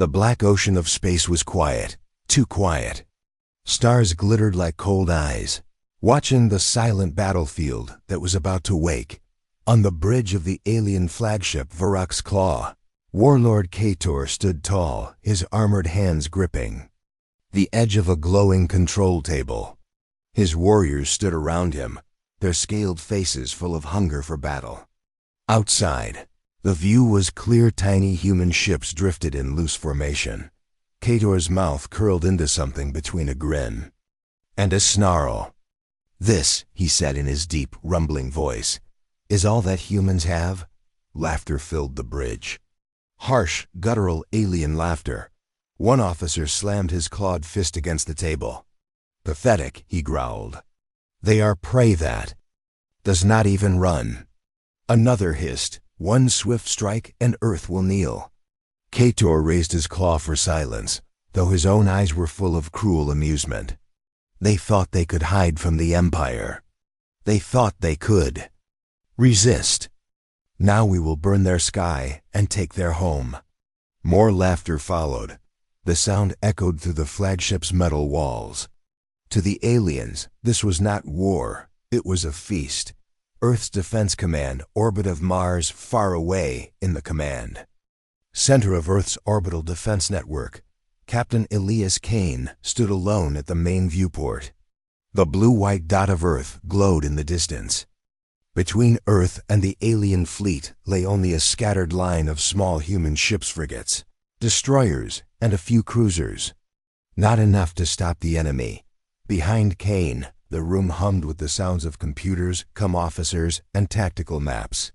The black ocean of space was quiet, too quiet. Stars glittered like cold eyes, watching the silent battlefield that was about to wake. On the bridge of the alien flagship Varrock's Claw, Warlord Kator stood tall, his armored hands gripping the edge of a glowing control table. His warriors stood around him, their scaled faces full of hunger for battle. Outside, the view was clear. Tiny human ships drifted in loose formation. Kator's mouth curled into something between a grin and a snarl. "This," he said in his deep, rumbling voice, "is all that humans have?" Laughter filled the bridge. Harsh, guttural alien laughter. One officer slammed his clawed fist against the table. "Pathetic," he growled. "They are prey that does not even run." Another hissed, "One swift strike and Earth will kneel." Kator raised his claw for silence, though his own eyes were full of cruel amusement. They thought they could hide from the Empire. They thought they could resist. Now we will burn their sky and take their home. More laughter followed. The sound echoed through the flagship's metal walls. To the aliens, this was not war, it was a feast. Earth's Defense Command, orbit of Mars, far away in the command center of Earth's orbital defense network, Captain Elias Kane stood alone at the main viewport. The blue-white dot of Earth glowed in the distance. Between Earth and the alien fleet lay only a scattered line of small human ships, frigates, destroyers, and a few cruisers. Not enough to stop the enemy. Behind Kane, the room hummed with the sounds of computers, officers, and tactical maps.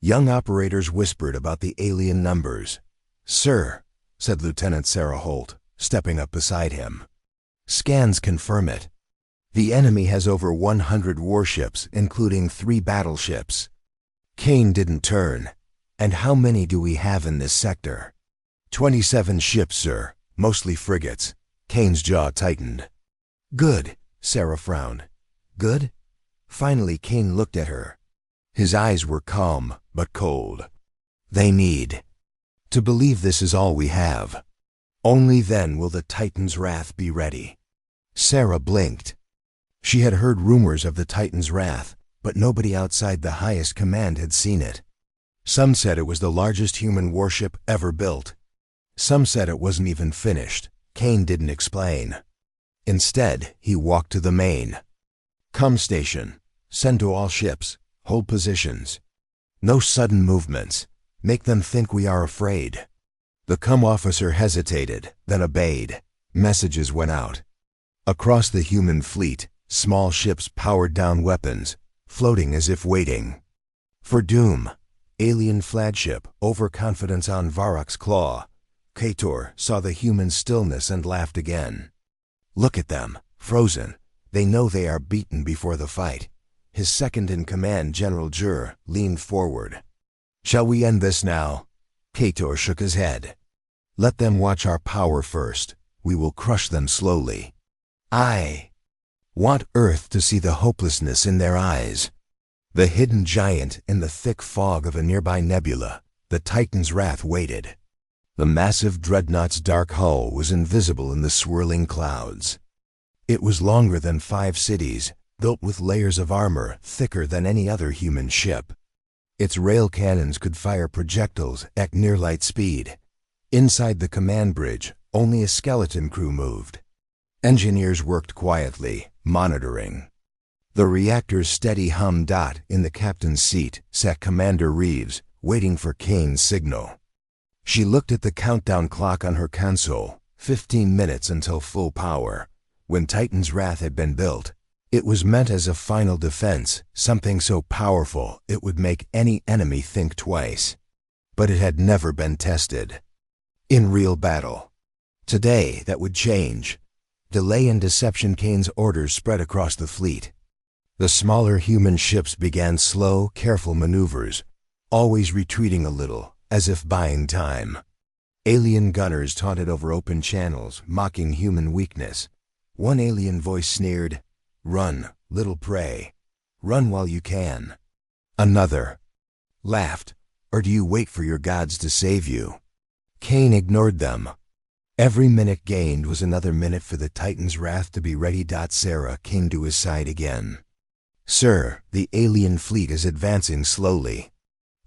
Young operators whispered about the alien numbers. "Sir," said Lieutenant Sarah Holt, stepping up beside him, "scans confirm it. The enemy has over 100 warships, including 3 battleships." Kane didn't turn. "And how many do we have in this sector?" 27 ships, sir, mostly frigates." Kane's jaw tightened. "Good," Sarah frowned. "Good?" Finally, Kane looked at her. His eyes were calm, but cold. "They need to believe this is all we have. Only then will the Titan's wrath be ready." Sarah blinked. She had heard rumors of the Titan's wrath, but nobody outside the highest command had seen it. Some said it was the largest human warship ever built. Some said it wasn't even finished. Kane didn't explain. Instead, he walked to the main station. "Send to all ships. Hold positions. No sudden movements. Make them think we are afraid." The officer hesitated, then obeyed. Messages went out. Across the human fleet, small ships powered down weapons, floating as if waiting for doom. Alien flagship, overconfidence on Varrock's Claw. Kator saw the human stillness and laughed again. "Look at them, frozen. They know they are beaten before the fight." His second-in-command, General Jur, leaned forward. "Shall we end this now?" Kator shook his head. "Let them watch our power first. We will crush them slowly. I want Earth to see the hopelessness in their eyes." The hidden giant in the thick fog of a nearby nebula, the Titan's wrath waited. The massive Dreadnought's dark hull was invisible in the swirling clouds. It was longer than 5 cities, built with layers of armor thicker than any other human ship. Its rail cannons could fire projectiles at near light speed. Inside the command bridge, only a skeleton crew moved. Engineers worked quietly, monitoring. The reactor's steady hum. In the captain's seat sat Commander Reeves, waiting for Kane's signal. She looked at the countdown clock on her console, 15 minutes until full power. When Titan's wrath had been built, it was meant as a final defense, something so powerful it would make any enemy think twice. But it had never been tested in real battle. Today, that would change. Delay and deception. Kane's orders spread across the fleet. The smaller human ships began slow, careful maneuvers, always retreating a little, as if buying time. Alien gunners taunted over open channels, mocking human weakness. One alien voice sneered, "Run, little prey. Run while you can." Another laughed, "Or do you wait for your gods to save you?" Kane ignored them. Every minute gained was another minute for the Titan's wrath to be ready. Sarah came to his side again. "Sir, the alien fleet is advancing slowly.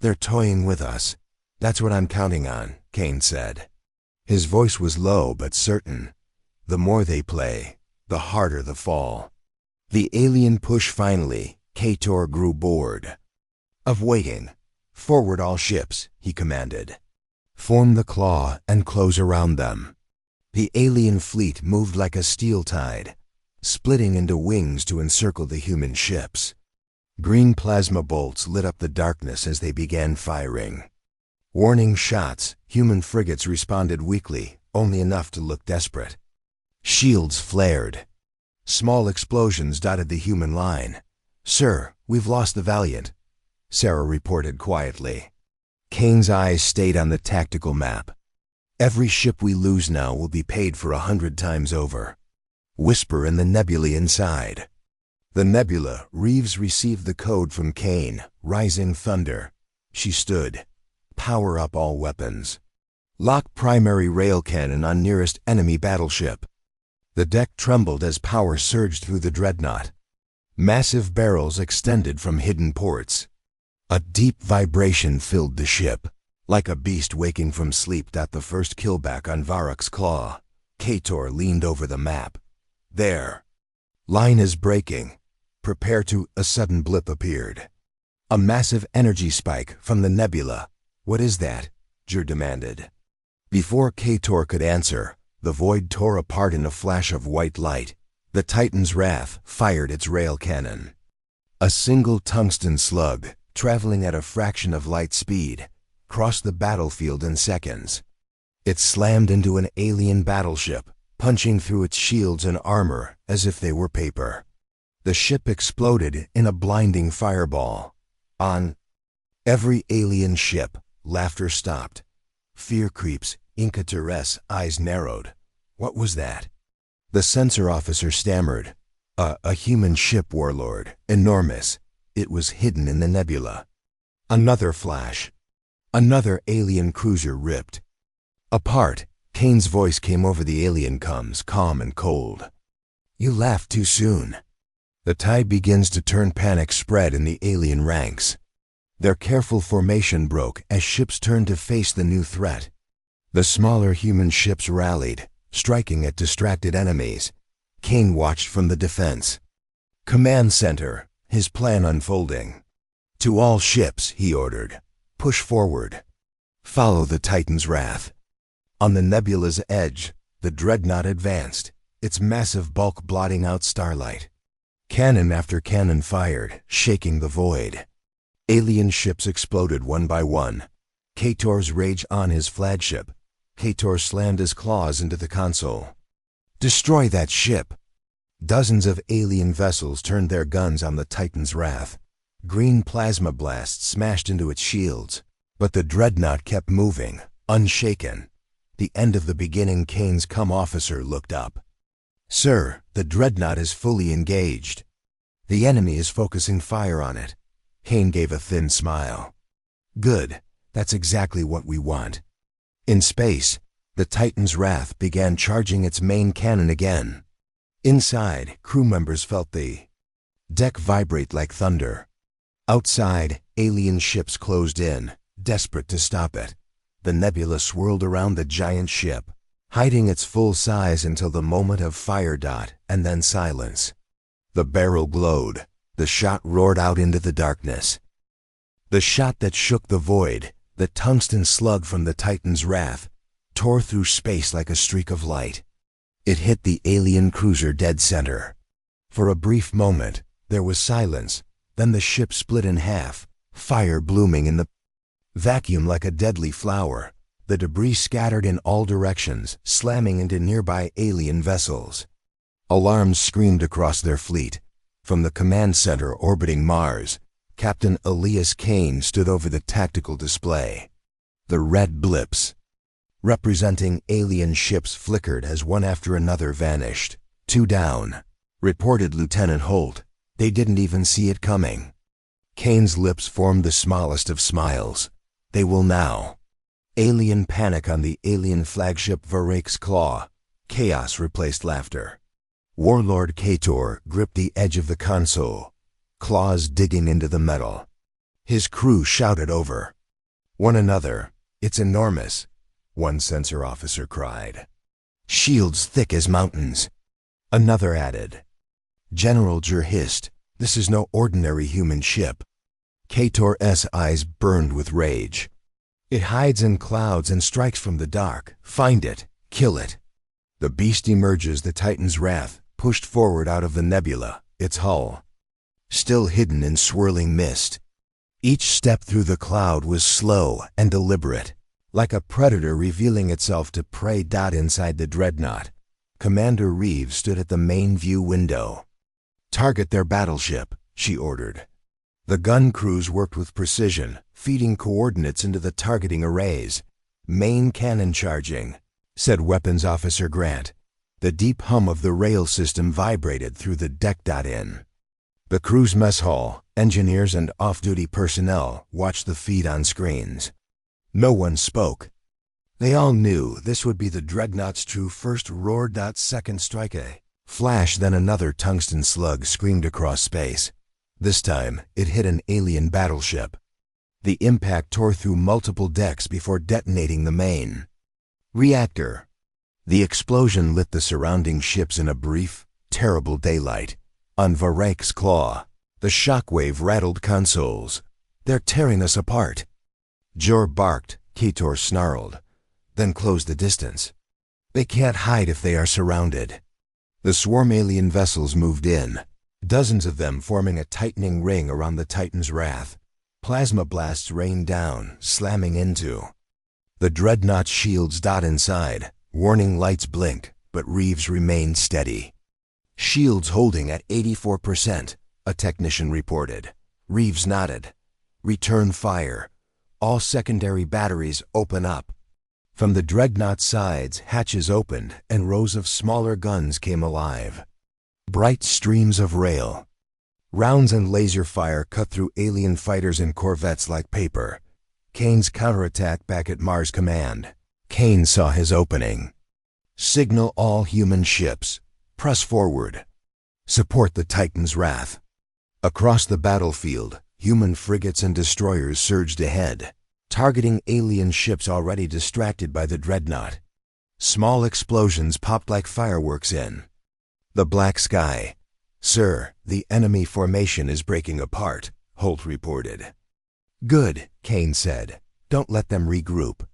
They're toying with us. That's what I'm counting on," Kane said. His voice was low but certain. "The more they play, the harder the fall." The alien push finally. Kator grew bored of waiting. "Forward all ships," he commanded. "Form the claw and close around them." The alien fleet moved like a steel tide, splitting into wings to encircle the human ships. Green plasma bolts lit up the darkness as they began firing. Warning shots, human frigates responded weakly, only enough to look desperate. Shields flared. Small explosions dotted the human line. "Sir, we've lost the Valiant," Sarah reported quietly. Kane's eyes stayed on the tactical map. "Every ship we lose now will be paid for 100 times over." Whisper in the nebulae inside. The nebula. Reeves received the code from Kane. Rising thunder. She stood. "Power up all weapons. Lock primary rail cannon on nearest enemy battleship." The deck trembled as power surged through the Dreadnought. Massive barrels extended from hidden ports. A deep vibration filled the ship. Like a beast waking from sleep. The first killback on Varrock's claw. Kator leaned over the map. "There. Line is breaking. Prepare to..." A sudden blip appeared. A massive energy spike from the nebula. "What is that?" Jer demanded. Before Kator could answer, the void tore apart in a flash of white light. The Titan's wrath fired its rail cannon. A single tungsten slug, traveling at a fraction of light speed, crossed the battlefield in seconds. It slammed into an alien battleship, punching through its shields and armor as if they were paper. The ship exploded in a blinding fireball. On every alien ship, laughter stopped. Fear creeps. Inca Teres' eyes narrowed. "What was that?" The sensor officer stammered. A human ship, warlord. Enormous. It was hidden in the nebula." Another flash. Another alien cruiser ripped apart. Kane's voice came over the alien comms, calm and cold. "You laughed too soon." The tide begins to turn. Panic spread in the alien ranks. Their careful formation broke as ships turned to face the new threat. The smaller human ships rallied, striking at distracted enemies. Kane watched from the defense command center, his plan unfolding. "To all ships," he ordered, "push forward. Follow the Titan's wrath." On the nebula's edge, the Dreadnought advanced, its massive bulk blotting out starlight. Cannon after cannon fired, shaking the void. Alien ships exploded one by one. Kator's rage on his flagship. Kator slammed his claws into the console. "Destroy that ship!" Dozens of alien vessels turned their guns on the Titan's wrath. Green plasma blasts smashed into its shields. But the Dreadnought kept moving, unshaken. The end of the beginning. Kane's comm officer looked up. "Sir, the Dreadnought is fully engaged. The enemy is focusing fire on it." Kane gave a thin smile. "Good. That's exactly what we want." In space, the Titan's wrath began charging its main cannon again. Inside, crew members felt the deck vibrate like thunder. Outside, alien ships closed in, desperate to stop it. The nebula swirled around the giant ship, hiding its full size until the moment of fire. And then silence. The barrel glowed. The shot roared out into the darkness. The shot that shook the void, the tungsten slug from the Titan's wrath, tore through space like a streak of light. It hit the alien cruiser dead center. For a brief moment, there was silence. Then the ship split in half, fire blooming in the vacuum like a deadly flower. The debris scattered in all directions, slamming into nearby alien vessels. Alarms screamed across their fleet. From the command center orbiting Mars, Captain Elias Kane stood over the tactical display. The red blips, representing alien ships, flickered as one after another vanished. "Two down," reported Lieutenant Holt. "They didn't even see it coming." Kane's lips formed the smallest of smiles. "They will now." Alien panic on the alien flagship Varake's Claw. Chaos replaced laughter. Warlord Kator gripped the edge of the console, claws digging into the metal. His crew shouted over one another. "It's enormous," one sensor officer cried. "Shields thick as mountains," another added. General Jur hissed, "This is no ordinary human ship." Kator's eyes burned with rage. "It hides in clouds and strikes from the dark. Find it. Kill it." The beast emerges, the Titan's wrath, pushed forward out of the nebula, its hull still hidden in swirling mist. Each step through the cloud was slow and deliberate, like a predator revealing itself to prey. Inside the Dreadnought, Commander Reeves stood at the main view window. "Target their battleship," she ordered. The gun crews worked with precision, feeding coordinates into the targeting arrays. "Main cannon charging," said Weapons Officer Grant. The deep hum of the rail system vibrated through the deck. In the crew's mess hall, engineers and off-duty personnel watched the feed on screens. No one spoke. They all knew this would be the Dreadnought's true first roar. Second strike, a flash, then another tungsten slug screamed across space. This time, it hit an alien battleship. The impact tore through multiple decks before detonating the main reactor. The explosion lit the surrounding ships in a brief, terrible daylight. On Varake's Claw, the shockwave rattled consoles. "They're tearing us apart." Jor barked, Kator snarled, then closed the distance. "They can't hide if they are surrounded." The swarm alien vessels moved in, dozens of them forming a tightening ring around the Titan's wrath. Plasma blasts rained down, slamming into the Dreadnought's shields. Inside, warning lights blinked, but Reeves remained steady. "Shields holding at 84%, a technician reported. Reeves nodded. "Return fire. All secondary batteries open up." From the Dreadnought's sides, hatches opened and rows of smaller guns came alive. Bright streams of rail, rounds and laser fire cut through alien fighters and corvettes like paper. Kane's counterattack back at Mars Command. Kane saw his opening. "Signal all human ships. Press forward. Support the Titan's wrath." Across the battlefield, human frigates and destroyers surged ahead, targeting alien ships already distracted by the Dreadnought. Small explosions popped like fireworks in the black sky. "Sir, the enemy formation is breaking apart," Holt reported. "Good," Kane said. "Don't let them regroup."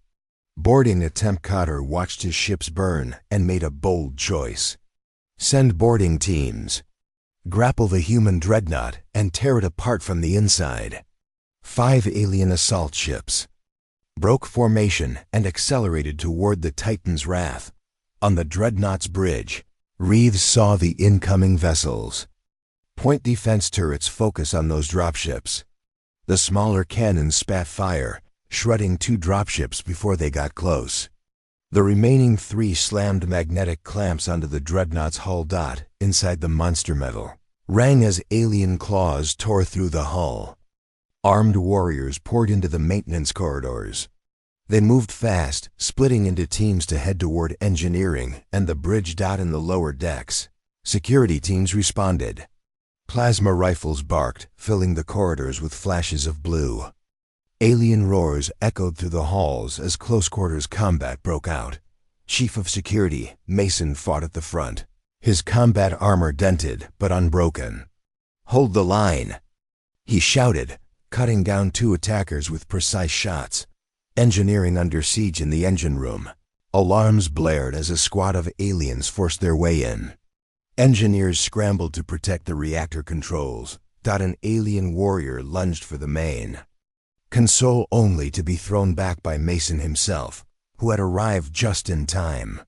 Boarding attempt. Cotter watched his ships burn and made a bold choice. "Send boarding teams. Grapple the human Dreadnought and tear it apart from the inside." 5 alien assault ships broke formation and accelerated toward the Titan's wrath. On the Dreadnought's bridge, Reeves saw the incoming vessels. Point defense turrets focus on those dropships. The smaller cannons spat fire, shredding 2 dropships before they got close. The remaining 3 slammed magnetic clamps onto the Dreadnought's hull. Inside, the monster metal rang as alien claws tore through the hull. Armed warriors poured into the maintenance corridors. They moved fast, splitting into teams to head toward engineering and the bridge. In the lower decks, security teams responded. Plasma rifles barked, filling the corridors with flashes of blue. Alien roars echoed through the halls as close-quarters combat broke out. Chief of Security, Mason, fought at the front, his combat armor dented but unbroken. "Hold the line," he shouted, cutting down 2 attackers with precise shots. Engineering under siege in the engine room. Alarms blared as a squad of aliens forced their way in. Engineers scrambled to protect the reactor controls. An alien warrior lunged for the main console, only to be thrown back by Mason himself, who had arrived just in time.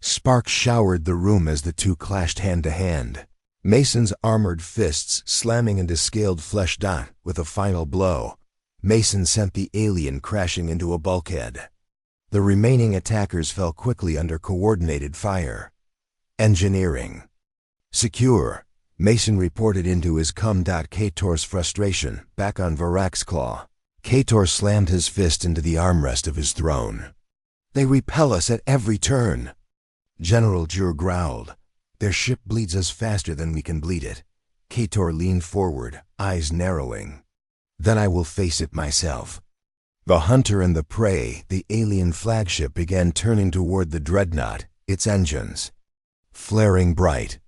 Sparks showered the room as the 2 clashed hand to hand, Mason's armored fists slamming into scaled flesh. With a final blow, Mason sent the alien crashing into a bulkhead. The remaining attackers fell quickly under coordinated fire. Engineering secure, Mason reported into his com. Kator's frustration back on Varake's Claw. Kator slammed his fist into the armrest of his throne. "They repel us at every turn." General Jur growled. "Their ship bleeds us faster than we can bleed it." Kator leaned forward, eyes narrowing. "Then I will face it myself." The hunter and the prey, the alien flagship, began turning toward the Dreadnought, its engines flaring bright.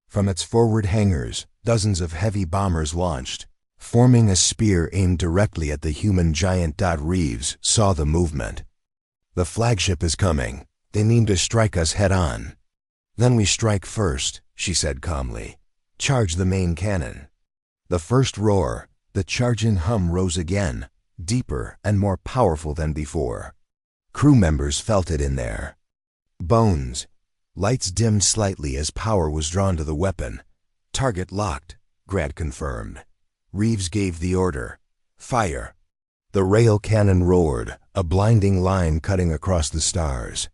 From its forward hangars, dozens of heavy bombers launched, forming a spear aimed directly at the human giant. Reeves saw the movement. "The flagship is coming. They mean to strike us head-on." "Then we strike first," she said calmly. "Charge the main cannon." The first roar, the charging hum rose again, deeper and more powerful than before. Crew members felt it in their bones. Lights dimmed slightly as power was drawn to the weapon. "Target locked," Grad confirmed. Reeves gave the order. "Fire." The rail cannon roared, a blinding line cutting across the stars.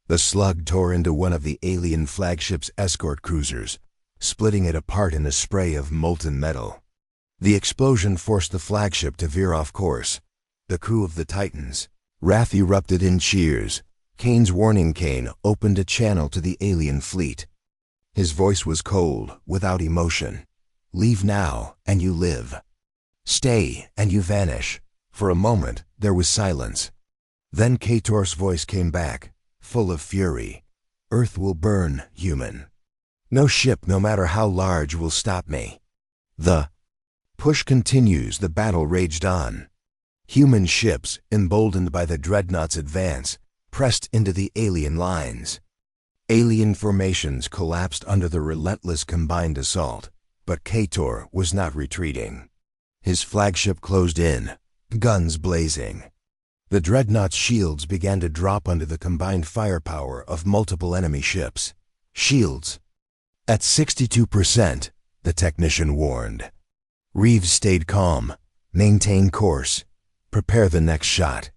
The slug tore into one of the alien flagship's escort cruisers, splitting it apart in a spray of molten metal. The explosion forced the flagship to veer off course. The crew of the Titans' wrath erupted in cheers. Kane's warning cane opened a channel to the alien fleet. His voice was cold, without emotion. "Leave now, and you live. Stay, and you vanish." For a moment, there was silence. Then Kator's voice came back, full of fury. "Earth will burn, human. No ship, no matter how large, will stop me." The push continues. The battle raged on. Human ships, emboldened by the Dreadnought's advance, pressed into the alien lines. Alien formations collapsed under the relentless combined assault, but Kator was not retreating. His flagship closed in, guns blazing. The Dreadnought's shields began to drop under the combined firepower of multiple enemy ships. Shields at 62%, the technician warned. Reeves stayed calm. "Maintain course. Prepare the next shot."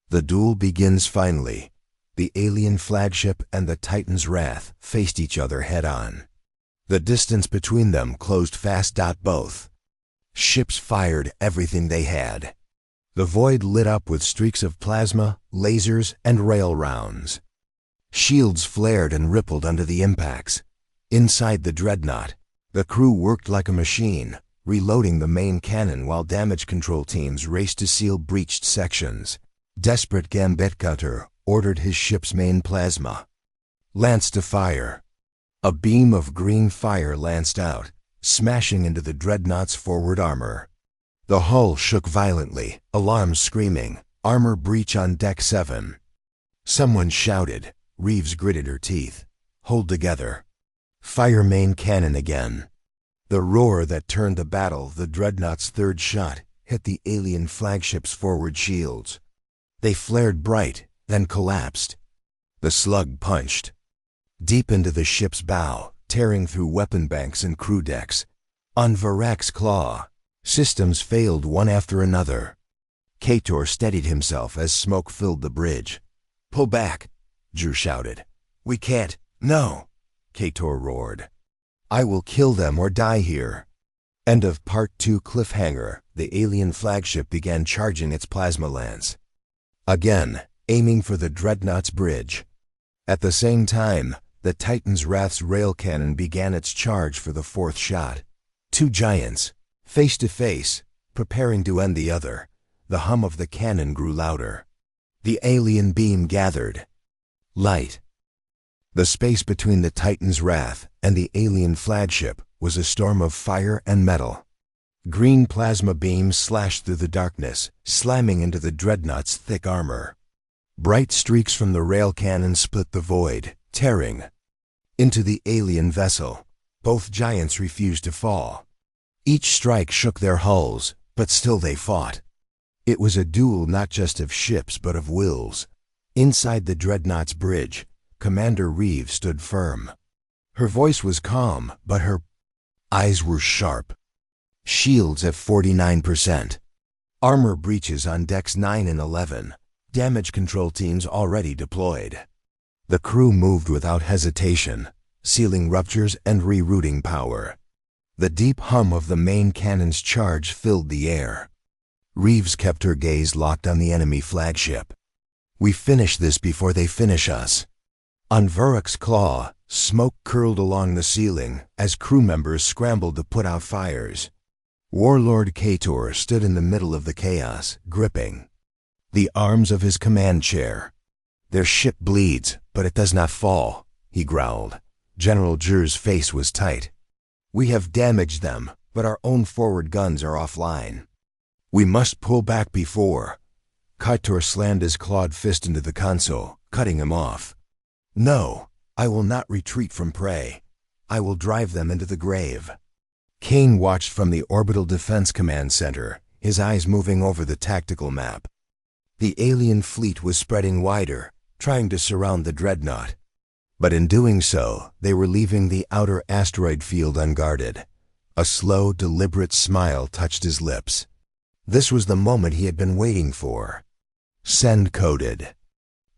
The duel begins finally. The alien flagship and the Titan's wrath faced each other head-on. The distance between them closed fast. Both ships fired everything they had. The void lit up with streaks of plasma, lasers, and rail rounds. Shields flared and rippled under the impacts. Inside the Dreadnought, the crew worked like a machine, reloading the main cannon while damage control teams raced to seal breached sections. Desperate Gambit Cutter ordered his ship's main plasma lance to fire. A beam of green fire lanced out, smashing into the Dreadnought's forward armor. The hull shook violently, alarms screaming, "Armor breach on Deck 7." Someone shouted. Reeves gritted her teeth. "Hold together. Fire main cannon again." The roar that turned the battle, the Dreadnought's third shot, hit the alien flagship's forward shields. They flared bright, then collapsed. The slug punched deep into the ship's bow, tearing through weapon banks and crew decks. On Varak's claw, systems failed one after another. Kator steadied himself as smoke filled the bridge. "Pull back," Drew shouted. "We can't." "No," Kator roared. "I will kill them or die here." End of Part 2. Cliffhanger. The alien flagship began charging its plasma lance. Again, aiming for the Dreadnought's bridge. At the same time, the Titan's Wrath's rail cannon began its charge for the fourth shot. Two giants, face to face, preparing to end the other. The hum of the cannon grew louder. The alien beam gathered light. The space between the Titan's Wrath and the alien flagship was a storm of fire and metal. Green plasma beams slashed through the darkness, slamming into the Dreadnought's thick armor. Bright streaks from the rail cannon split the void, tearing into the alien vessel. Both giants refused to fall. Each strike shook their hulls, but still they fought. It was a duel not just of ships but of wills. Inside the Dreadnought's bridge, Commander Reeves stood firm. Her voice was calm, but her eyes were sharp. Shields at 49%. Armor breaches on decks 9 and 11. Damage control teams already deployed. The crew moved without hesitation, sealing ruptures and rerouting power. The deep hum of the main cannon's charge filled the air. Reeves kept her gaze locked on the enemy flagship. We finish this before they finish us. On Varroc's claw, smoke curled along the ceiling as crew members scrambled to put out fires. Warlord Kator stood in the middle of the chaos, gripping the arms of his command chair. "Their ship bleeds, but it does not fall," he growled. General Jur's face was tight. "We have damaged them, but our own forward guns are offline. We must pull back before—" Kator slammed his clawed fist into the console, cutting him off. "No, I will not retreat from prey. I will drive them into the grave." Kane watched from the Orbital Defense Command Center, his eyes moving over the tactical map. The alien fleet was spreading wider, trying to surround the Dreadnought. But in doing so, they were leaving the outer asteroid field unguarded. A slow, deliberate smile touched his lips. This was the moment he had been waiting for. "Send coded."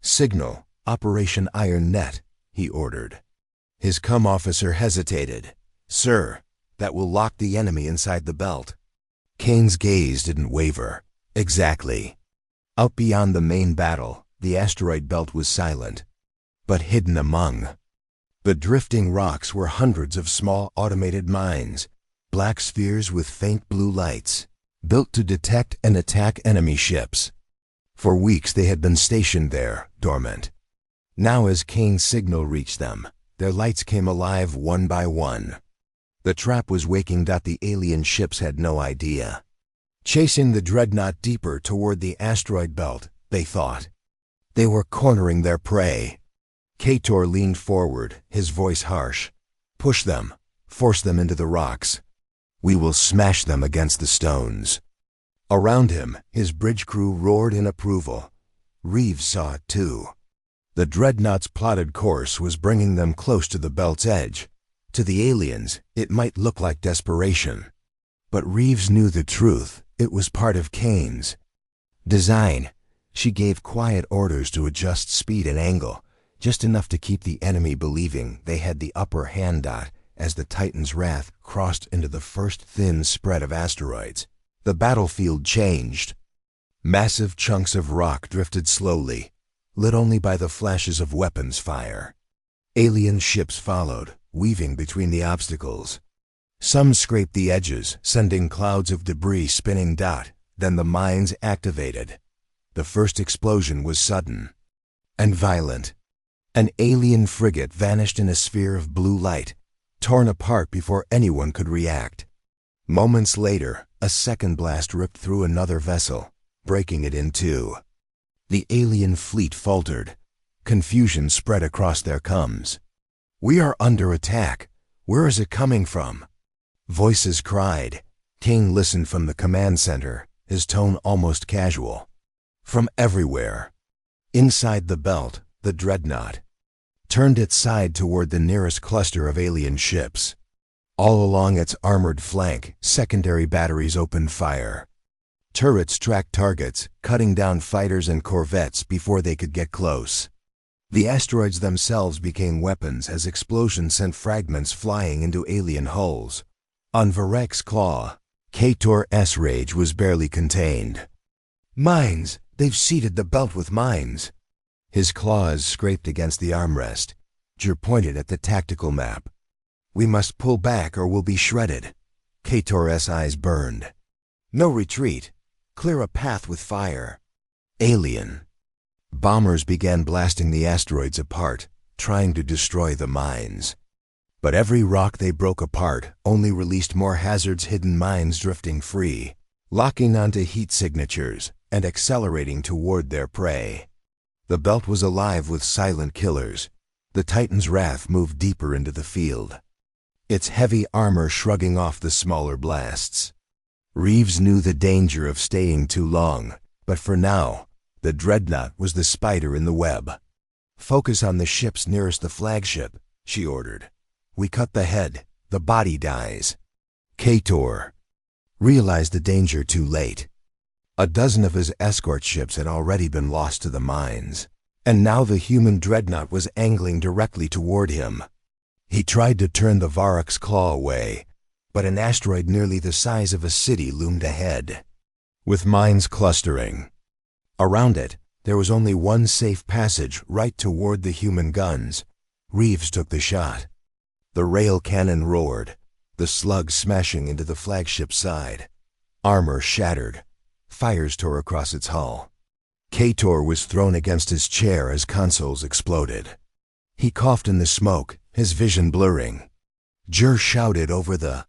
"Signal, Operation Iron Net," he ordered. His cum officer hesitated. "Sir, that will lock the enemy inside the belt." Kane's gaze didn't waver. "Exactly." Out beyond the main battle, the asteroid belt was silent. But hidden among the drifting rocks were hundreds of small automated mines, black spheres with faint blue lights, built to detect and attack enemy ships. For weeks they had been stationed there, dormant. Now as Kane's signal reached them, their lights came alive one by one. The trap was waking. The alien ships had no idea. Chasing the Dreadnought deeper toward the asteroid belt, they thought. They were cornering their prey. Kator leaned forward, his voice harsh. "Push them. Force them into the rocks. We will smash them against the stones." Around him, his bridge crew roared in approval. Reeves saw it too. The Dreadnought's plotted course was bringing them close to the belt's edge. To the aliens, it might look like desperation. But Reeves knew the truth. It was part of Kane's design. She gave quiet orders to adjust speed and angle, just enough to keep the enemy believing they had the upper hand. As the Titan's wrath crossed into the first thin spread of asteroids, the battlefield changed. Massive chunks of rock drifted slowly, lit only by the flashes of weapons fire. Alien ships followed, weaving between the obstacles. Some scraped the edges, sending clouds of debris spinning. Then the mines activated. The first explosion was sudden and violent. An alien frigate vanished in a sphere of blue light, torn apart before anyone could react. Moments later, a second blast ripped through another vessel, breaking it in two. The alien fleet faltered. Confusion spread across their comms. "We are under attack. Where is it coming from?" Voices cried. Kane listened from the command center, his tone almost casual. "From everywhere." Inside the belt, the Dreadnought turned its side toward the nearest cluster of alien ships. All along its armored flank, secondary batteries opened fire. Turrets tracked targets, cutting down fighters and corvettes before they could get close. The asteroids themselves became weapons as explosions sent fragments flying into alien hulls. On Varroc's claw, Kator's rage was barely contained. "Mines! They've seeded the belt with mines!" His claws scraped against the armrest. Jur pointed at the tactical map. "We must pull back or we'll be shredded." Kator's eyes burned. "No retreat. Clear a path with fire." Alien. Bombers began blasting the asteroids apart, trying to destroy the mines. But every rock they broke apart only released more hazards, hidden mines drifting free, locking onto heat signatures and accelerating toward their prey. The belt was alive with silent killers. The Titan's wrath moved deeper into the field, its heavy armor shrugging off the smaller blasts. Reeves knew the danger of staying too long, but for now, the Dreadnought was the spider in the web. "Focus on the ships nearest the flagship," she ordered. "We cut the head, the body dies." Kator realized the danger too late. A dozen of his escort ships had already been lost to the mines, and now the human Dreadnought was angling directly toward him. He tried to turn the Varroc's claw away, but an asteroid nearly the size of a city loomed ahead. with mines clustering. Around it, there was only one safe passage right toward the human guns. Reeves took the shot. The rail cannon roared, the slugs smashing into the flagship's side. Armor shattered. Fires tore across its hull. Kator was thrown against his chair as consoles exploded. He coughed in the smoke, his vision blurring. Jur shouted over the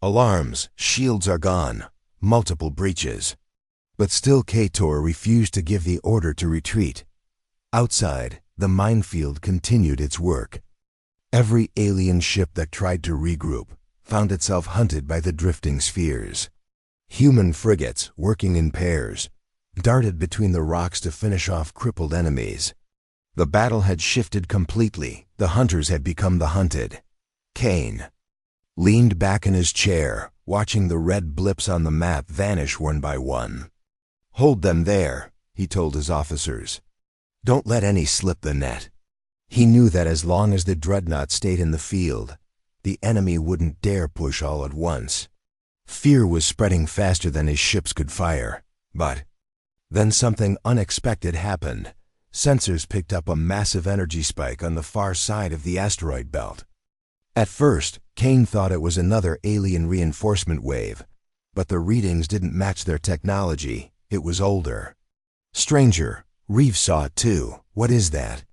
alarms, shields are gone, multiple breaches. But still Kator refused to give the order to retreat. Outside, the minefield continued its work. Every alien ship that tried to regroup found itself hunted by the drifting spheres. Human frigates, working in pairs, darted between the rocks to finish off crippled enemies. The battle had shifted completely. The hunters had become the hunted. Kane leaned back in his chair, watching the red blips on the map vanish one by one. "Hold them there," he told his officers. "Don't let any slip the net." He knew that as long as the Dreadnought stayed in the field, the enemy wouldn't dare push all at once. Fear was spreading faster than his ships could fire. But then something unexpected happened. Sensors picked up a massive energy spike on the far side of the asteroid belt. At first, Kane thought it was another alien reinforcement wave, but the readings didn't match their technology. It was older. "Stranger, Reeves saw it too. What is that?"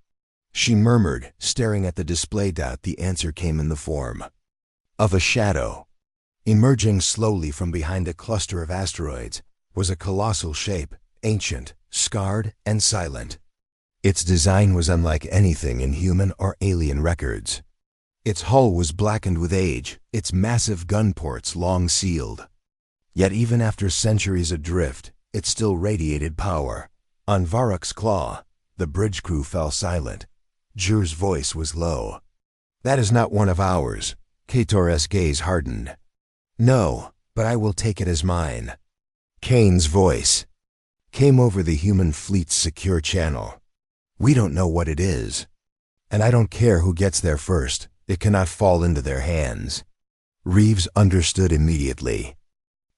She murmured, staring at the display dot. The answer came in the form of a shadow. Emerging slowly from behind a cluster of asteroids was a colossal shape, ancient, scarred, and silent. Its design was unlike anything in human or alien records. Its hull was blackened with age, its massive gun ports long sealed. Yet even after centuries adrift, it still radiated power. On Varrock's claw, the bridge crew fell silent. Jur's voice was low. "That is not one of ours." Kator's gaze hardened. "No, but I will take it as mine." Kane's voice came over the human fleet's secure channel. "We don't know what it is. And I don't care who gets there first. It cannot fall into their hands." Reeves understood immediately.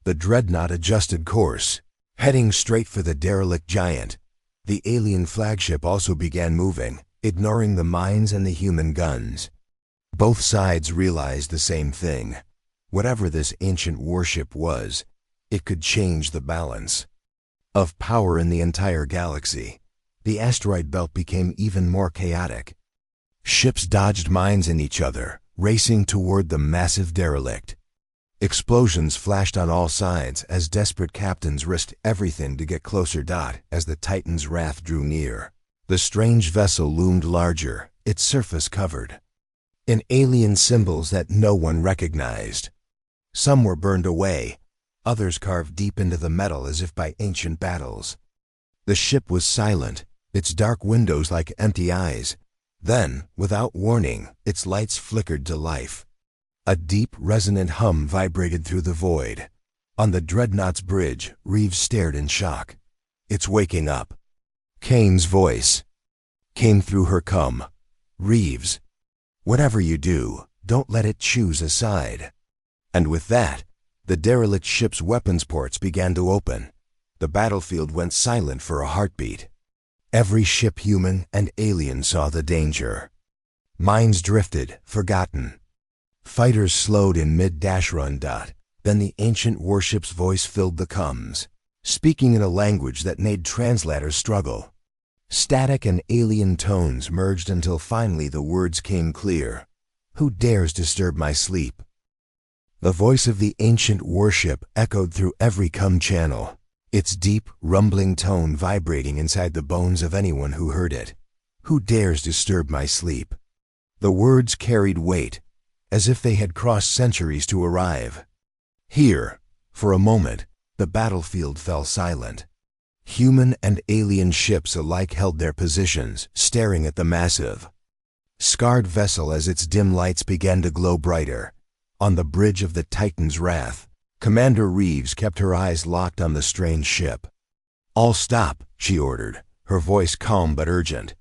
The Dreadnought adjusted course, heading straight for the derelict giant. The alien flagship also began moving, ignoring the mines and the human guns. Both sides realized the same thing. Whatever this ancient warship was, it could change the balance of power in the entire galaxy. The asteroid belt became even more chaotic. Ships dodged mines in each other, racing toward the massive derelict. Explosions flashed on all sides as desperate captains risked everything to get closer. As the Titan's wrath drew near, the strange vessel loomed larger, its surface covered in alien symbols that no one recognized. Some were burned away, others carved deep into the metal as if by ancient battles. The ship was silent, its dark windows like empty eyes. Then, without warning, its lights flickered to life. A deep, resonant hum vibrated through the void. On the Dreadnought's bridge, Reeves stared in shock. "It's waking up." Kane's voice came through her cum. "Reeves, whatever you do, don't let it choose a side." And with that, the derelict ship's weapons ports began to open. The battlefield went silent for a heartbeat. Every ship, human and alien, saw the danger. Mines drifted, forgotten. Fighters slowed in mid-dash run. Then the ancient warship's voice filled the comms, speaking in a language that made translators struggle. Static and alien tones merged until finally the words came clear. "Who dares disturb my sleep?" The voice of the ancient warship echoed through every comm channel, its deep, rumbling tone vibrating inside the bones of anyone who heard it. "Who dares disturb my sleep?" The words carried weight, as if they had crossed centuries to arrive. Here, for a moment, the battlefield fell silent. Human and alien ships alike held their positions, staring at the massive, scarred vessel as its dim lights began to glow brighter. On the bridge of the Titan's wrath, Commander Reeves kept her eyes locked on the strange ship. "All stop," she ordered, her voice calm but urgent.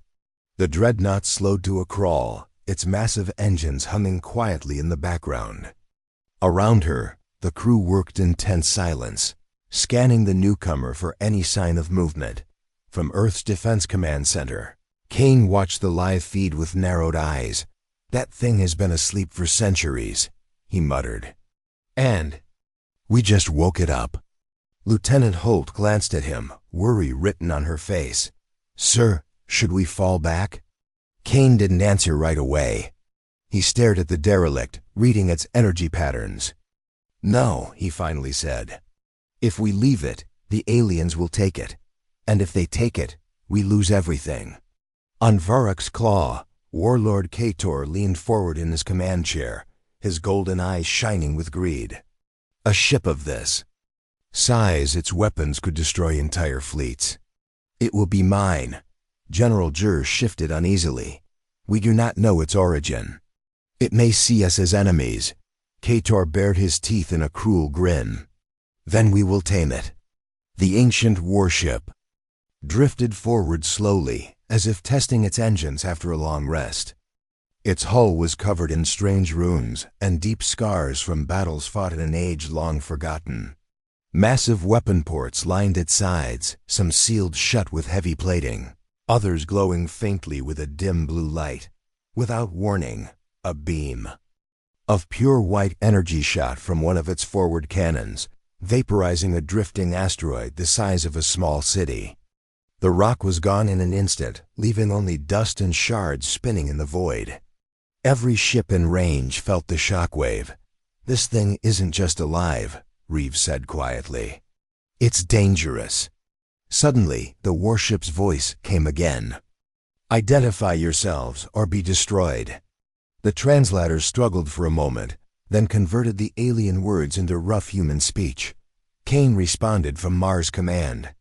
The Dreadnought slowed to a crawl, its massive engines humming quietly in the background. Around her, the crew worked in tense silence. scanning the newcomer for any sign of movement. From Earth's Defense Command Center, Kane watched the live feed with narrowed eyes. "That thing has been asleep for centuries," he muttered. "And we just woke it up." Lieutenant Holt glanced at him, worry written on her face. "Sir, should we fall back?" Kane didn't answer right away. He stared at the derelict, reading its energy patterns. "No," he finally said. "If we leave it, the aliens will take it. And if they take it, we lose everything." On Varrok's claw, Warlord Kator leaned forward in his command chair, his golden eyes shining with greed. "A ship of this size, its weapons could destroy entire fleets. It will be mine." General Jur shifted uneasily. "We do not know its origin. It may see us as enemies." Kator bared his teeth in a cruel grin. "Then we will tame it." The ancient warship drifted forward slowly, as if testing its engines after a long rest. Its hull was covered in strange runes and deep scars from battles fought in an age long forgotten. Massive weapon ports lined its sides, some sealed shut with heavy plating, others glowing faintly with a dim blue light. Without warning, a beam of pure white energy shot from one of its forward cannons, vaporizing a drifting asteroid the size of a small city. The rock was gone in an instant, leaving only dust and shards spinning in the void. Every ship in range felt the shockwave. "This thing isn't just alive," Reeves said quietly. "It's dangerous." Suddenly, the warship's voice came again. "Identify yourselves or be destroyed." The translators struggled for a moment, then converted the alien words into rough human speech. Kane responded from Mars Command.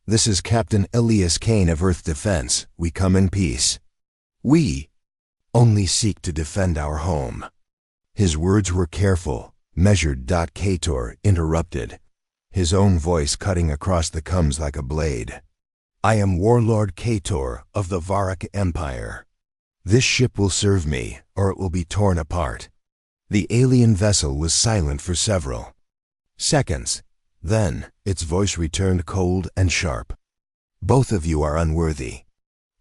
"This is Captain Elias Kane of Earth Defense. We come in peace. We only seek to defend our home." His words were careful, measured. Kator interrupted, his own voice cutting across the comms like a blade. "I am Warlord Kator of the Varrok Empire. This ship will serve me, or it will be torn apart." The alien vessel was silent for several seconds. Then, its voice returned cold and sharp. "Both of you are unworthy."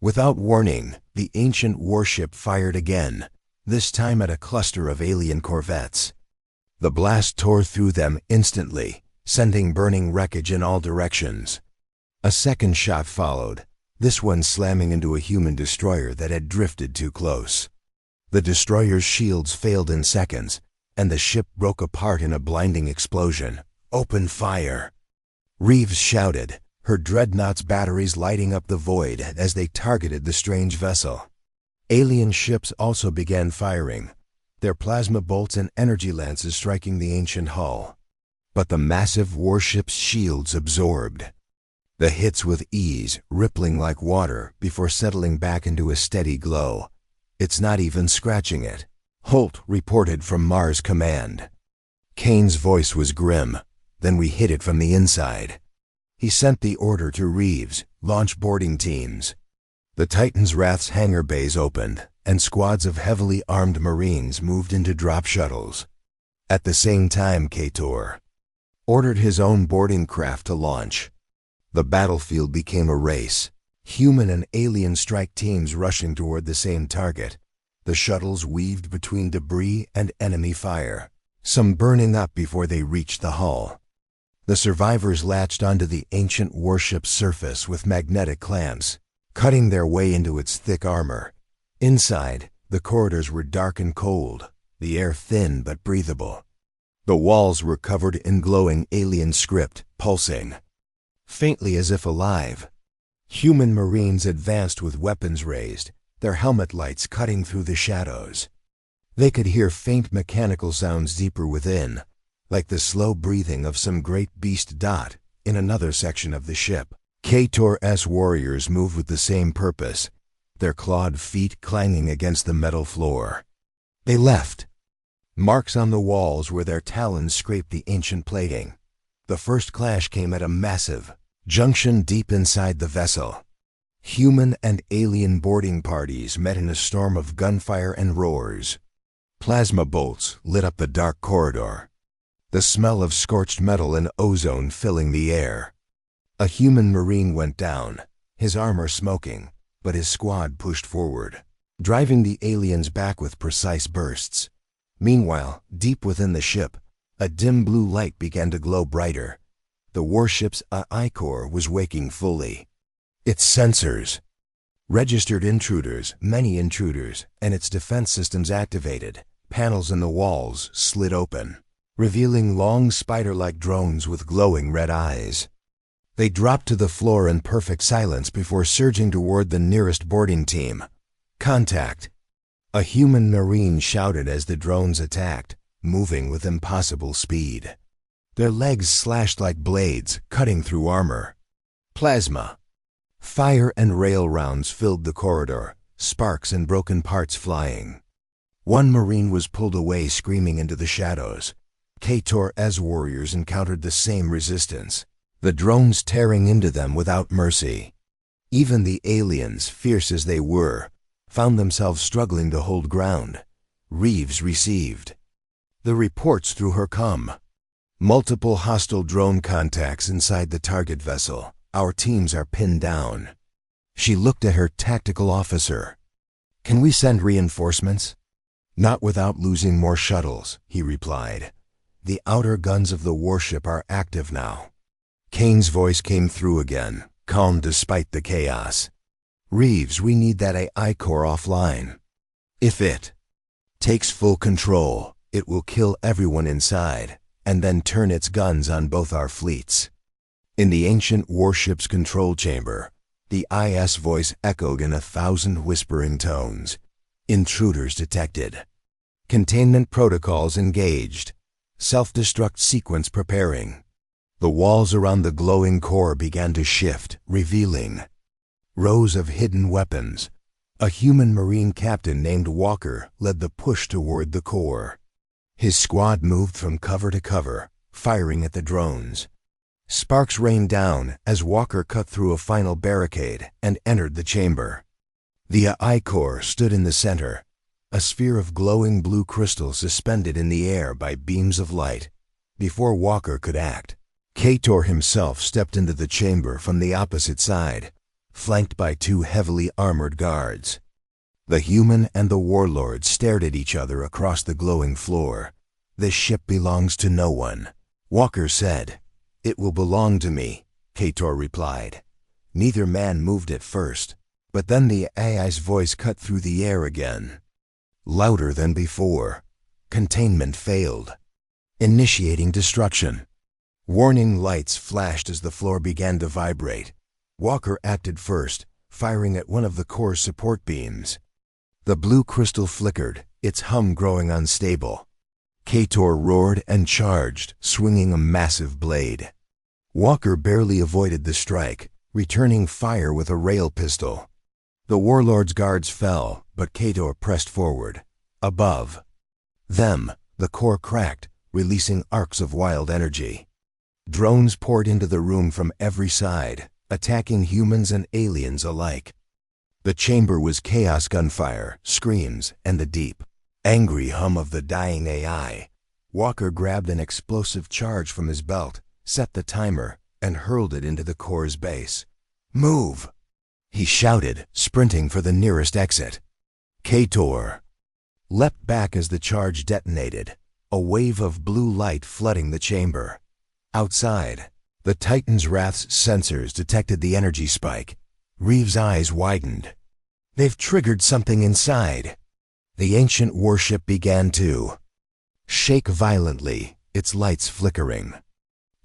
Without warning, the ancient warship fired again, this time at a cluster of alien corvettes. The blast tore through them instantly, sending burning wreckage in all directions. A second shot followed, this one slamming into a human destroyer that had drifted too close. The destroyer's shields failed in seconds, and the ship broke apart in a blinding explosion. "Open fire!" Reeves shouted, her Dreadnought's batteries lighting up the void as they targeted the strange vessel. Alien ships also began firing, their plasma bolts and energy lances striking the ancient hull. But the massive warship's shields absorbed the hits with ease, rippling like water before settling back into a steady glow. "It's not even scratching it," Holt reported from Mars Command. Kane's voice was grim. "Then we hit it from the inside." He sent the order to Reeves, "Launch boarding teams." The Titan's Wrath's hangar bays opened, and squads of heavily armed Marines moved into drop shuttles. At the same time, Kator ordered his own boarding craft to launch. The battlefield became a race, human and alien strike teams rushing toward the same target. The shuttles weaved between debris and enemy fire, some burning up before they reached the hull. The survivors latched onto the ancient warship's surface with magnetic clamps, cutting their way into its thick armor. Inside, the corridors were dark and cold, the air thin but breathable. The walls were covered in glowing alien script, pulsing faintly as if alive. Human Marines advanced with weapons raised, their helmet lights cutting through the shadows. They could hear faint mechanical sounds deeper within, like the slow breathing of some great beast. In another section of the ship, Kator's warriors moved with the same purpose, their clawed feet clanging against the metal floor. They left marks on the walls where their talons scraped the ancient plating. The first clash came at a massive junction deep inside the vessel. Human and alien boarding parties met in a storm of gunfire and roars. Plasma bolts lit up the dark corridor. the smell of scorched metal and ozone filling the air. A human Marine went down, his armor smoking, but his squad pushed forward, driving the aliens back with precise bursts. Meanwhile, deep within the ship, a dim blue light began to glow brighter. The warship's AI core was waking fully. Its sensors registered intruders, many intruders, and its defense systems activated. Panels in the walls slid open, revealing long spider-like drones with glowing red eyes. They dropped to the floor in perfect silence before surging toward the nearest boarding team. Contact! A human Marine shouted as the drones attacked, moving with impossible speed. Their legs slashed like blades, cutting through armor. Plasma! Fire and rail rounds filled the corridor, sparks and broken parts flying. One Marine was pulled away screaming into the shadows. KTOR-S warriors encountered the same resistance, the drones tearing into them without mercy. Even the aliens, fierce as they were, found themselves struggling to hold ground. Reeves received the reports through her comm. Multiple hostile drone contacts inside the target vessel. Our teams are pinned down. She looked at her tactical officer. Can we send reinforcements? Not without losing more shuttles, he replied. The outer guns of the warship are active now. Kane's voice came through again, calm despite the chaos. Reeves, we need that AI core offline. If it takes full control, it will kill everyone inside, and then turn its guns on both our fleets. In the ancient warship's control chamber, the IS voice echoed in 1,000 whispering tones. Intruders detected. Containment protocols engaged. Self-destruct sequence preparing. The walls around the glowing core began to shift, revealing rows of hidden weapons. A human Marine captain named Walker led the push toward the core. His squad moved from cover to cover, firing at the drones. Sparks rained down as Walker cut through a final barricade and entered the chamber. The AI core stood in the center, a sphere of glowing blue crystal suspended in the air by beams of light. Before Walker could act, KTOR himself stepped into the chamber from the opposite side, flanked by 2 heavily armored guards. The human and the warlord stared at each other across the glowing floor. This ship belongs to no one, Walker said. It will belong to me, KTOR replied. Neither man moved at first, but then the AI's voice cut through the air again. Louder than before. Containment failed. Initiating destruction. Warning lights flashed as the floor began to vibrate. Walker acted first, firing at one of the core's support beams. The blue crystal flickered, its hum growing unstable. KTOR roared and charged, swinging a massive blade. Walker barely avoided the strike, returning fire with a rail pistol. The warlord's guards fell, but KTOR pressed forward. Above them, the core cracked, releasing arcs of wild energy. Drones poured into the room from every side, attacking humans and aliens alike. The chamber was chaos gunfire, screams, and the deep, angry hum of the dying AI. Walker grabbed an explosive charge from his belt, set the timer, and hurled it into the core's base. Move! He shouted, sprinting for the nearest exit. KTOR leapt back as the charge detonated, a wave of blue light flooding the chamber. Outside, the Titan's Wrath's sensors detected the energy spike. Reeves' eyes widened. They've triggered something inside. The ancient warship began to shake violently, its lights flickering.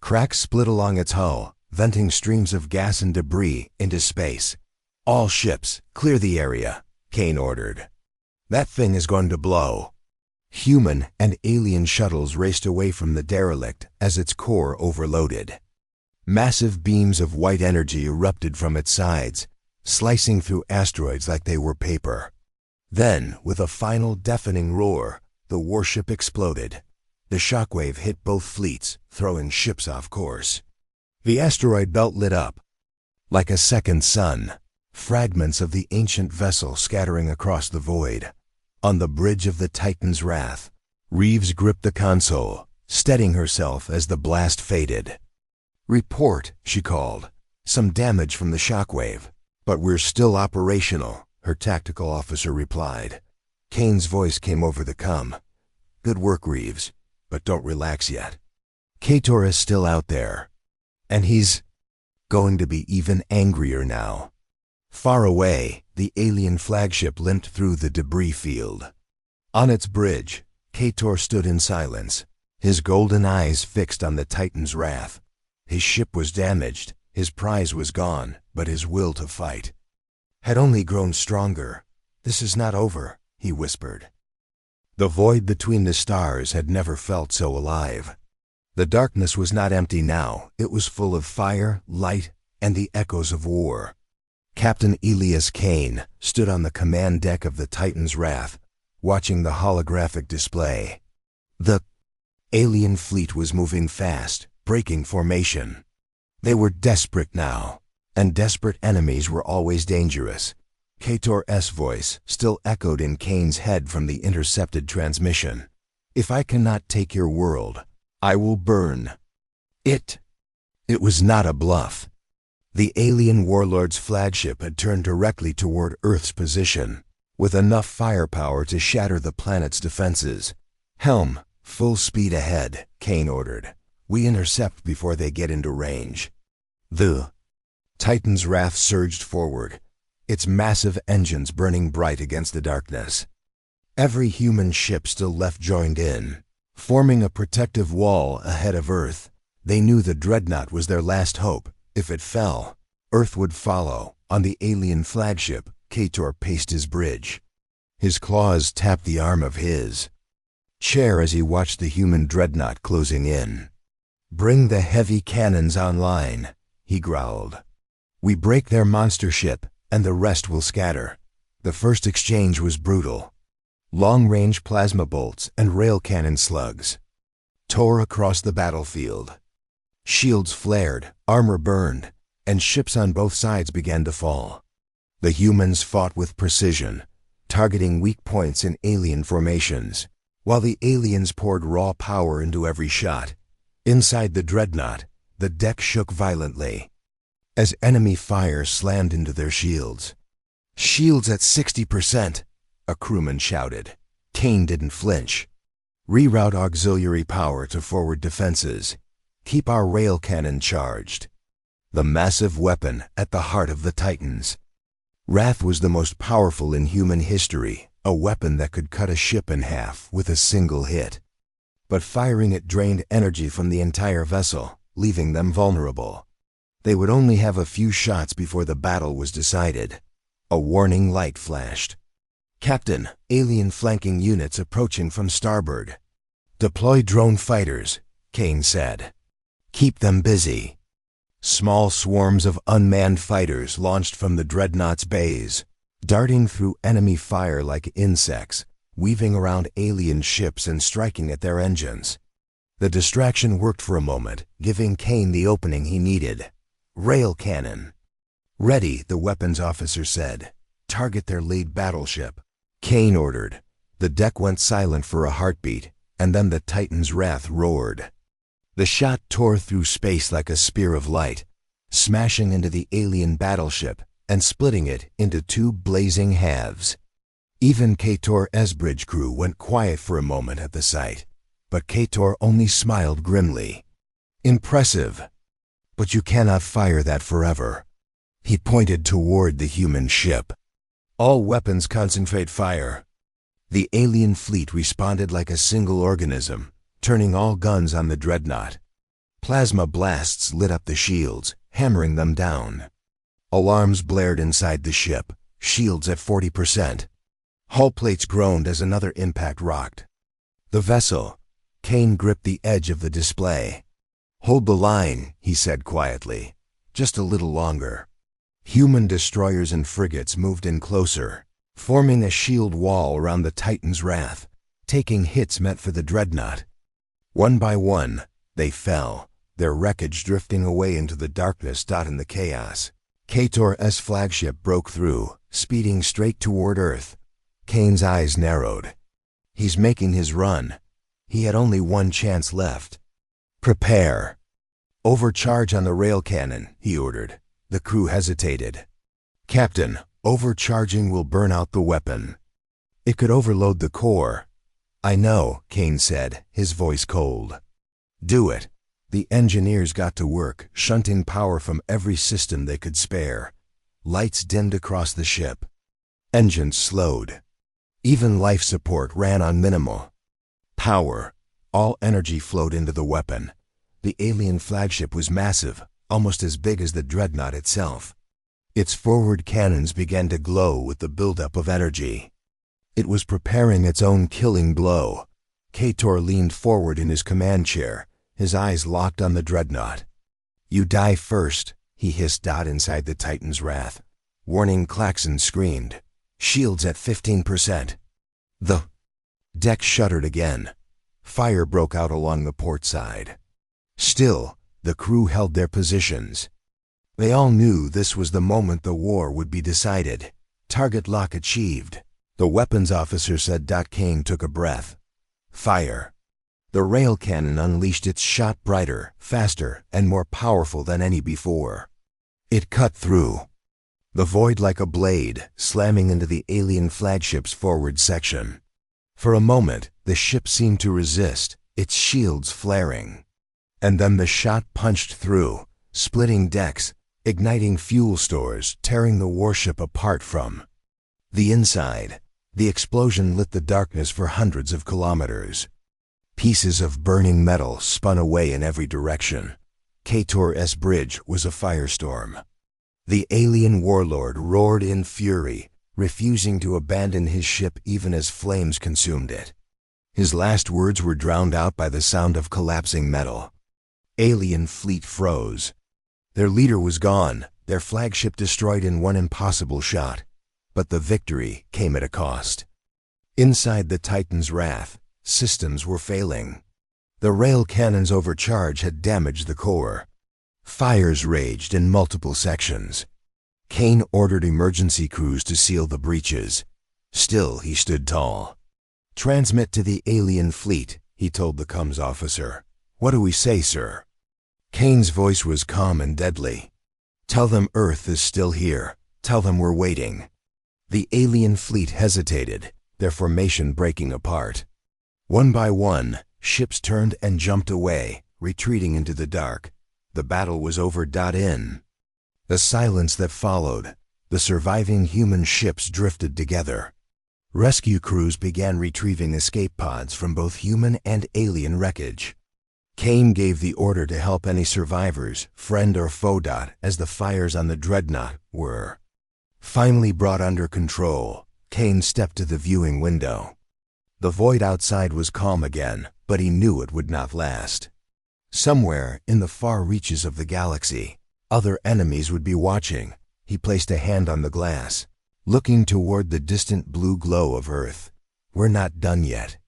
Cracks split along its hull, venting streams of gas and debris into space. All ships, clear the area, Kane ordered. That thing is going to blow. Human and alien shuttles raced away from the derelict as its core overloaded. Massive beams of white energy erupted from its sides, slicing through asteroids like they were paper. Then, with a final deafening roar, the warship exploded. The shockwave hit both fleets, throwing ships off course. The asteroid belt lit up like a second sun, fragments of the ancient vessel scattering across the void. On the bridge of the Titan's Wrath, Reeves gripped the console, steadying herself as the blast faded. "Report," she called. "Some damage from the shockwave." "But we're still operational," her tactical officer replied. Kane's voice came over the comm. "Good work, Reeves, but don't relax yet. Kator is still out there, and he's going to be even angrier now." Far away, the alien flagship limped through the debris field. On its bridge, Kator stood in silence, his golden eyes fixed on the Titan's wrath. His ship was damaged, his prize was gone, but his will to fight had only grown stronger. "This is not over," he whispered. The void between the stars had never felt so alive. The darkness was not empty now, it was full of fire, light, and the echoes of war. Captain Elias Kane stood on the command deck of the Titan's Wrath, watching the holographic display. The alien fleet was moving fast, breaking formation. They were desperate now, and desperate enemies were always dangerous. Kator's voice still echoed in Kane's head from the intercepted transmission. "If I cannot take your world, I will burn it." It was not a bluff. The alien warlord's flagship had turned directly toward Earth's position, with enough firepower to shatter the planet's defenses. "Helm, full speed ahead," Kane ordered. "We intercept before they get into range." The Titan's Wrath surged forward, its massive engines burning bright against the darkness. Every human ship still left joined in, forming a protective wall ahead of Earth. They knew the Dreadnought was their last hope. If it fell, Earth would follow. On the alien flagship, Kator paced his bridge. His claws tapped the arm of his chair as he watched the human Dreadnought closing in. "Bring the heavy cannons online," he growled. "We break their monster ship, and the rest will scatter." The first exchange was brutal. Long-range plasma bolts and rail cannon slugs tore across the battlefield. Shields flared, armor burned, and ships on both sides began to fall. The humans fought with precision, targeting weak points in alien formations, while the aliens poured raw power into every shot. Inside the Dreadnought, the deck shook violently as enemy fire slammed into their shields. "Shields at 60%, a crewman shouted. Kane didn't flinch. "Reroute auxiliary power to forward defenses. Keep our rail cannon charged." The massive weapon at the heart of the Titans. Wrath was the most powerful in human history, a weapon that could cut a ship in half with a single hit. But firing it drained energy from the entire vessel, leaving them vulnerable. They would only have a few shots before the battle was decided. A warning light flashed. "Captain, alien flanking units approaching from starboard." "Deploy drone fighters," Kane said. "Keep them busy." Small swarms of unmanned fighters launched from the Dreadnought's bays, darting through enemy fire like insects, weaving around alien ships and striking at their engines. The distraction worked for a moment, giving Kane the opening he needed. "Rail cannon." "Ready," the weapons officer said. "Target their lead battleship." Kane ordered. The deck went silent for a heartbeat, and then the Titan's Wrath roared. The shot tore through space like a spear of light, smashing into the alien battleship and splitting it into two blazing halves. Even Kator's bridge crew went quiet for a moment at the sight, but Kator only smiled grimly. "Impressive, but you cannot fire that forever." He pointed toward the human ship. "All weapons concentrate fire." The alien fleet responded like a single organism, turning all guns on the Dreadnought. Plasma blasts lit up the shields, hammering them down. Alarms blared inside the ship, shields at 40%. Hull plates groaned as another impact rocked. The vessel. Kane gripped the edge of the display. "Hold the line," he said quietly. "Just a little longer." Human destroyers and frigates moved in closer, forming a shield wall around the Titan's Wrath, taking hits meant for the Dreadnought. One by one, they fell, their wreckage drifting away into the darkness in the chaos. Kator's flagship broke through, speeding straight toward Earth. Kane's eyes narrowed. "He's making his run." He had only one chance left. Prepare. Overcharge on the rail cannon, he ordered. The crew hesitated. Captain, overcharging will burn out the weapon. It could overload the core. I know, Kane said, his voice cold. Do it. The engineers got to work, shunting power from every system they could spare. Lights dimmed across the ship. Engines slowed. Even life support ran on minimal. Power. All energy flowed into the weapon. The alien flagship was massive, almost as big as the Dreadnought itself. Its forward cannons began to glow with the buildup of energy. It was preparing its own killing blow. Kator leaned forward in his command chair, his eyes locked on the Dreadnought. You die first, he hissed Dot inside the Titan's wrath. Warning klaxon screamed. Shields at 15%. The deck shuddered again. Fire broke out along the port side. Still, the crew held their positions. They all knew this was the moment the war would be decided. Target lock achieved. The weapons officer said. Kane took a breath. Fire. The rail cannon unleashed its shot brighter, faster, and more powerful than any before. It cut through the void like a blade, slamming into the alien flagship's forward section. For a moment, the ship seemed to resist, its shields flaring. And then the shot punched through, splitting decks, igniting fuel stores, tearing the warship apart from the inside. The explosion lit the darkness for hundreds of kilometers. Pieces of burning metal spun away in every direction. Kator's bridge was a firestorm. The alien warlord roared in fury, refusing to abandon his ship even as flames consumed it. His last words were drowned out by the sound of collapsing metal. Alien fleet froze. Their leader was gone, their flagship destroyed in one impossible shot. But the victory came at a cost. Inside the Titan's wrath, systems were failing. The rail cannon's overcharge had damaged the core. Fires raged in multiple sections. Kane ordered emergency crews to seal the breaches. Still, he stood tall. Transmit to the alien fleet, he told the comms officer. What do we say, sir? Kane's voice was calm and deadly. Tell them Earth is still here. Tell them we're waiting. The alien fleet hesitated, their formation breaking apart. One by one, ships turned and jumped away, retreating into the dark. The battle was over. In the silence that followed, the surviving human ships drifted together. Rescue crews began retrieving escape pods from both human and alien wreckage. Kane gave the order to help any survivors, friend or foe. As the fires on the Dreadnought were finally brought under control, Kane stepped to the viewing window. The void outside was calm again, but he knew it would not last. Somewhere in the far reaches of the galaxy, other enemies would be watching. He placed a hand on the glass, looking toward the distant blue glow of Earth. We're not done yet,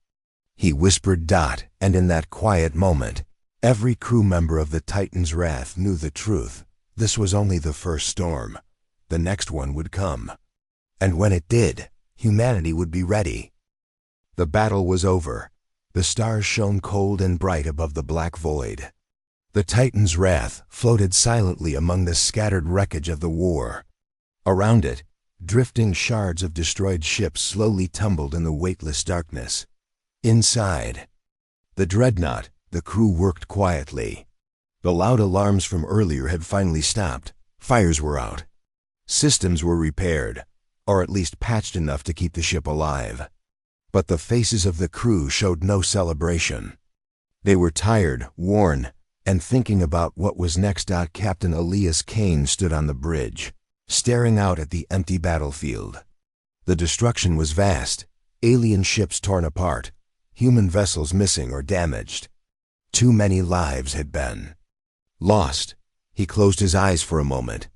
he whispered. And in that quiet moment, every crew member of the Titan's wrath knew the truth. This was only the first storm. The next one would come. And when it did, humanity would be ready. The battle was over. The stars shone cold and bright above the black void. The Titan's wrath floated silently among the scattered wreckage of the war. Around it, drifting shards of destroyed ships slowly tumbled in the weightless darkness. Inside the Dreadnought, the crew worked quietly. The loud alarms from earlier had finally stopped. Fires were out. Systems were repaired, or at least patched enough to keep the ship alive. But the faces of the crew showed no celebration. They were tired, worn, and thinking about what was next. Captain Elias Kane stood on the bridge, staring out at the empty battlefield. The destruction was vast, alien ships torn apart, human vessels missing or damaged. Too many lives had been lost. He closed his eyes for a moment.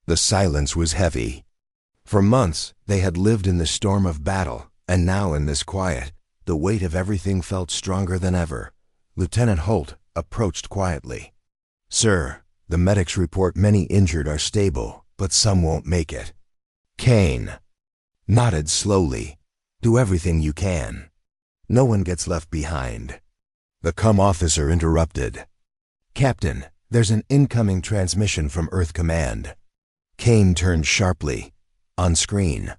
The silence was heavy. For months, they had lived in the storm of battle, and now in this quiet, the weight of everything felt stronger than ever. Lieutenant Holt approached quietly. Sir, the medics report many injured are stable, but some won't make it. Kane nodded slowly. Do everything you can. No one gets left behind. The officer interrupted. Captain, there's an incoming transmission from Earth Command. Kane turned sharply. On screen,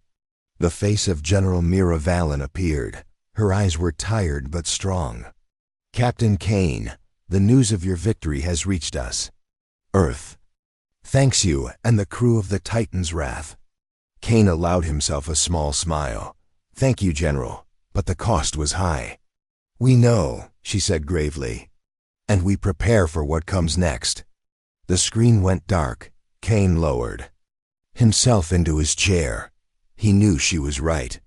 the face of General Mira Valen appeared. Her eyes were tired but strong. Captain Kane, the news of your victory has reached us. Earth thanks you and the crew of the Titan's Wrath. Kane allowed himself a small smile. Thank you, General, but the cost was high. We know, she said gravely, and we prepare for what comes next. The screen went dark. Kane lowered himself into his chair. He knew she was right.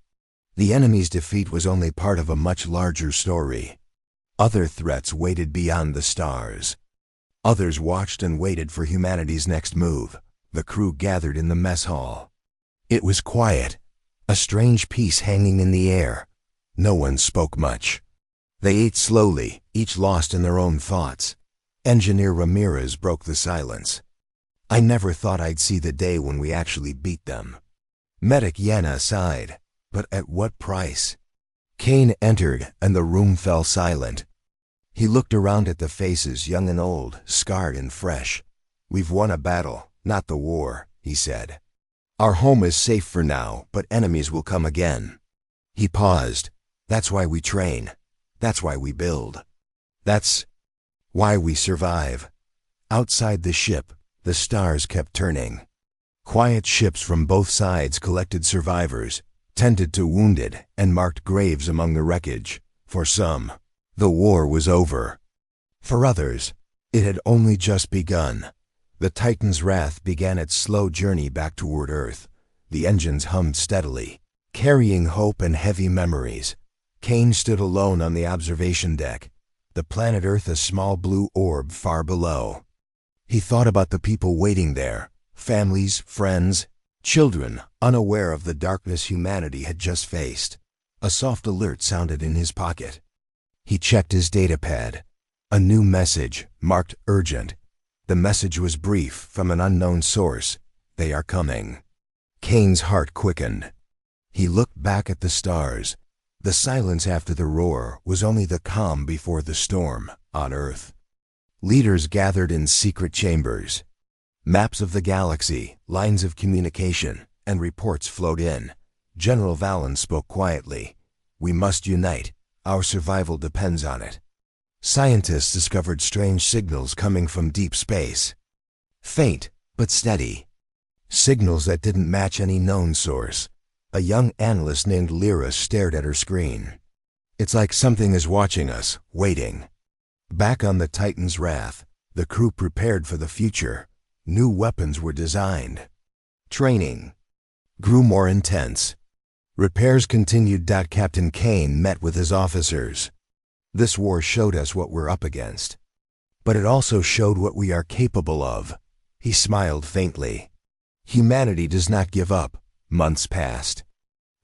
The enemy's defeat was only part of a much larger story. Other threats waited beyond the stars. Others watched and waited for humanity's next move. The crew gathered in the mess hall. It was quiet, a strange peace hanging in the air. No one spoke much. They ate slowly, each lost in their own thoughts. Engineer Ramirez broke the silence. I never thought I'd see the day when we actually beat them. Medic Yana sighed. But at what price? Kane entered, and the room fell silent. He looked around at the faces, young and old, scarred and fresh. We've won a battle, not the war, he said. Our home is safe for now, but enemies will come again. He paused. That's why we train. That's why we build. That's why we survive. Outside the ship, the stars kept turning. Quiet ships from both sides collected survivors, tended to wounded, and marked graves among the wreckage. For some, the war was over. For others, it had only just begun. The Titan's Wrath began its slow journey back toward Earth. The engines hummed steadily, carrying hope and heavy memories. Kane stood alone on the observation deck, the planet Earth a small blue orb far below. He thought about the people waiting there, families, friends, children, unaware of the darkness humanity had just faced. A soft alert sounded in his pocket. He checked his datapad. A new message, marked urgent. The message was brief, from an unknown source. They are coming. Kane's heart quickened. He looked back at the stars. The silence after the roar was only the calm before the storm on Earth. Leaders gathered in secret chambers. Maps of the galaxy, lines of communication, and reports flowed in. General Valen spoke quietly. We must unite. Our survival depends on it. Scientists discovered strange signals coming from deep space. Faint, but steady. Signals that didn't match any known source. A young analyst named Lyra stared at her screen. It's like something is watching us, waiting. Back on the Titan's Wrath, the crew prepared for the future. New weapons were designed. Training grew more intense. Repairs continued. Captain Kane met with his officers. This war showed us what we're up against. But it also showed what we are capable of. He smiled faintly. Humanity does not give up. Months passed.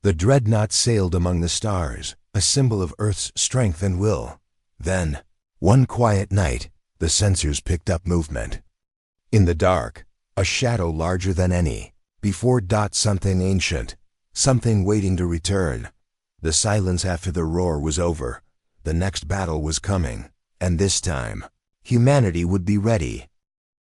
The Dreadnought sailed among the stars, a symbol of Earth's strength and will. Then, one quiet night, the sensors picked up movement. In the dark, a shadow larger than any. Before something ancient, something waiting to return. The silence after the roar was over. The next battle was coming, and this time, humanity would be ready.